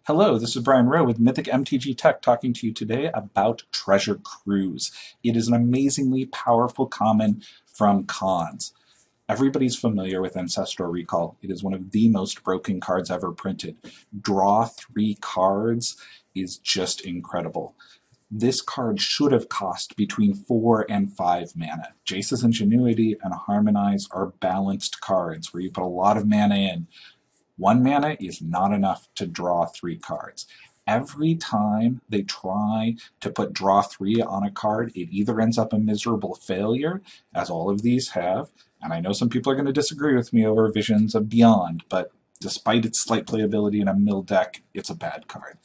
Hello, this is Brian Rowe with Mythic MTG Tech talking to you today about Treasure Cruise. It is an amazingly powerful common from Khans. Everybody's familiar with Ancestral Recall. It is one of the most broken cards ever printed. Draw 3 cards is just incredible. This card should have cost between 4 and 5 mana. Jace's Ingenuity and Harmonize are balanced cards where you put a lot of mana in. 1 mana is not enough to draw 3 cards. Every time they try to put draw 3 on a card, it either ends up a miserable failure, as all of these have, and I know some people are going to disagree with me over Visions of Beyond, but despite its slight playability in a mill deck, it's a bad card.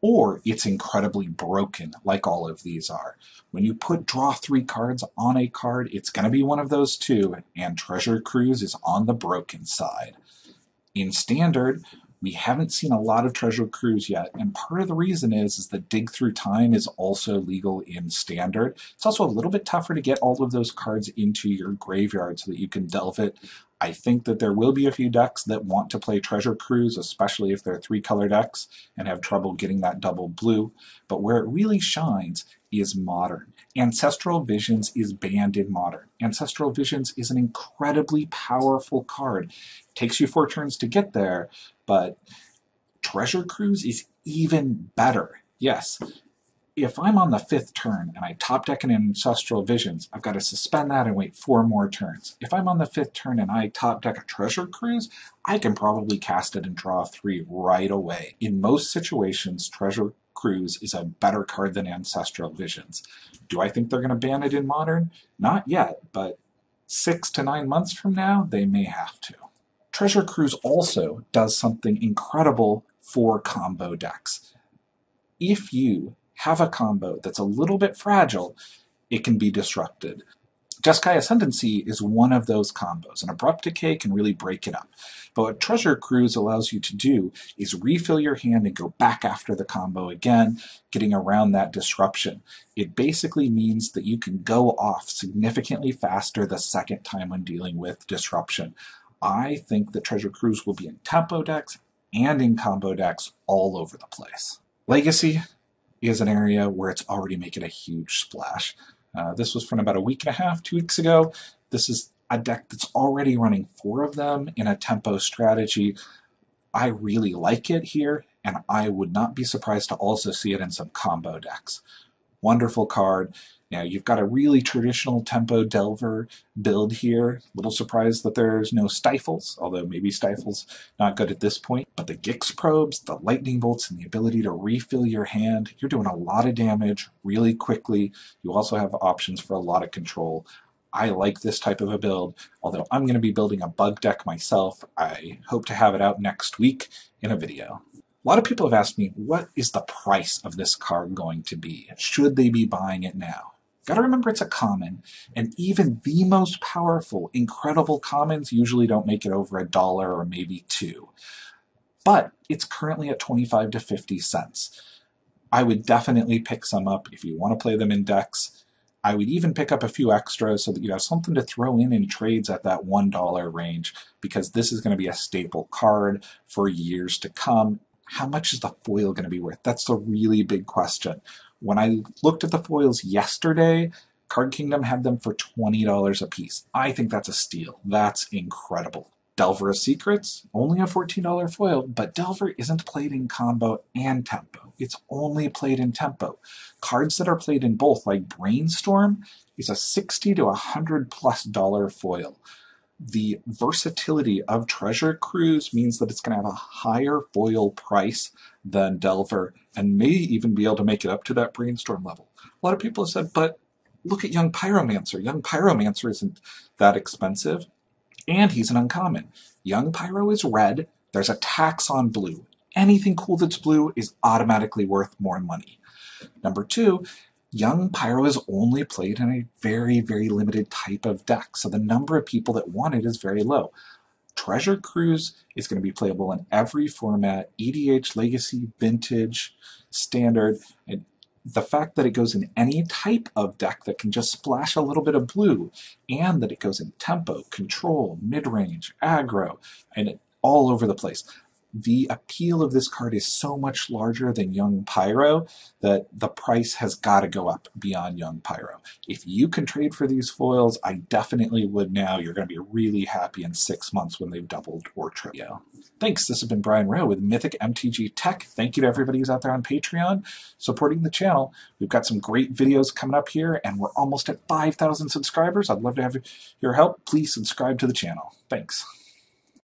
Or it's incredibly broken, like all of these are. When you put draw 3 cards on a card, it's going to be one of those two, and Treasure Cruise is on the broken side. In Standard, we haven't seen a lot of Treasure Cruise yet, and part of the reason is that Dig Through Time is also legal in Standard. It's also a little bit tougher to get all of those cards into your graveyard so that you can delve it. I think that there will be a few decks that want to play Treasure Cruise, especially if they're 3-color decks and have trouble getting that double blue, but where it really shines is Modern. Ancestral Visions is banned in Modern. Ancestral Visions is an incredibly powerful card. It takes you 4 turns to get there, but Treasure Cruise is even better. Yes, if I'm on the 5th turn and I top deck an Ancestral Visions, I've got to suspend that and wait 4 more turns. If I'm on the 5th turn and I top deck a Treasure Cruise, I can probably cast it and draw 3 right away. In most situations, Treasure Cruise is a better card than Ancestral Visions. Do I think they're going to ban it in Modern? Not yet, but 6 to 9 months from now, they may have to. Treasure Cruise also does something incredible for combo decks. If you have a combo that's a little bit fragile, it can be disrupted. Jeskai Ascendancy is one of those combos, and Abrupt Decay can really break it up. But what Treasure Cruise allows you to do is refill your hand and go back after the combo again, getting around that disruption. It basically means that you can go off significantly faster the second time when dealing with disruption. I think that Treasure Cruise will be in tempo decks and in combo decks all over the place. Legacy is an area where it's already making a huge splash. This was from about a week and a half, 2 weeks ago. This is a deck that's already running 4 of them in a tempo strategy. I really like it here, and I would not be surprised to also see it in some combo decks. Wonderful card. Now, you've got a really traditional tempo Delver build here. A little surprised that there's no Stifles, although maybe Stifles not good at this point. But the Gix Probes, the Lightning Bolts, and the ability to refill your hand, you're doing a lot of damage really quickly. You also have options for a lot of control. I like this type of a build, although I'm going to be building a bug deck myself. I hope to have it out next week in a video. A lot of people have asked me, what is the price of this card going to be? Should they be buying it now? Got to remember it's a common, and even the most powerful, incredible commons usually don't make it over $1 or maybe $2. But it's currently at 25 to 50 cents. I would definitely pick some up if you want to play them in decks. I would even pick up a few extras so that you have something to throw in trades at that $1 range, because this is going to be a staple card for years to come. How much is the foil going to be worth? That's the really big question. When I looked at the foils yesterday, Card Kingdom had them for $20 a piece. I think that's a steal. That's incredible. Delver of Secrets, only a $14 foil, but Delver isn't played in combo and tempo. It's only played in tempo. Cards that are played in both, like Brainstorm, is a $60 to $100+ foil. The versatility of Treasure Cruise means that it's going to have a higher foil price than Delver, and may even be able to make it up to that Brainstorm level. A lot of people have said, but look at Young Pyromancer. Young Pyromancer isn't that expensive, and he's an uncommon. Young Pyro is red, there's a tax on blue. Anything cool that's blue is automatically worth more money. Number 2, Young Pyro is only played in a very, very limited type of deck, so the number of people that want it is very low. Treasure Cruise is going to be playable in every format, EDH, Legacy, Vintage, Standard, and the fact that it goes in any type of deck that can just splash a little bit of blue, and that it goes in tempo, control, mid-range, aggro, and all over the place. the appeal of this card is so much larger than Young Pyro that the price has got to go up beyond Young Pyro. If you can trade for these foils, I definitely would now. You're going to be really happy in 6 months when they've doubled or tripled. Thanks. This has been Brian Rowe with Mythic MTG Tech. Thank you to everybody who's out there on Patreon supporting the channel. We've got some great videos coming up here, and we're almost at 5,000 subscribers. I'd love to have your help. Please subscribe to the channel. Thanks.